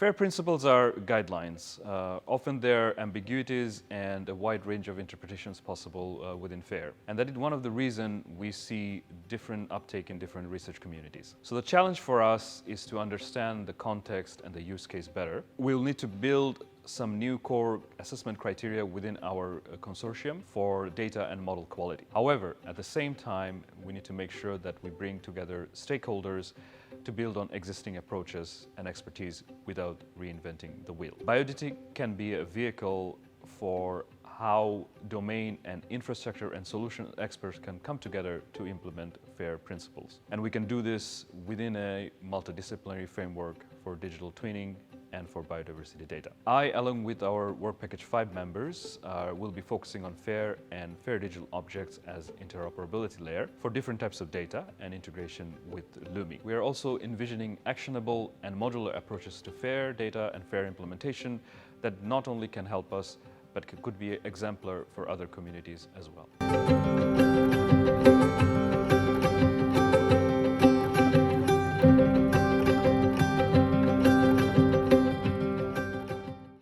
FAIR principles are guidelines. Often there are ambiguities and a wide range of interpretations possible within FAIR. And that is one of the reasons we see different uptake in different research communities. So the challenge for us is to understand the context and the use case better. We'll need to build some new core assessment criteria within our consortium for data and model quality. However, at the same time, we need to make sure that we bring together stakeholders to build on existing approaches and expertise without reinventing the wheel. BioDT can be a vehicle for how domain and infrastructure and solution experts can come together to implement FAIR principles. And we can do this within a multidisciplinary framework for digital twinning and for biodiversity data. I, along with our Work Package 5 members, will be focusing on FAIR and FAIR digital objects as interoperability layer for different types of data and integration with LUMI. We are also envisioning actionable and modular approaches to FAIR data and FAIR implementation that not only can help us, but could be exemplar for other communities as well.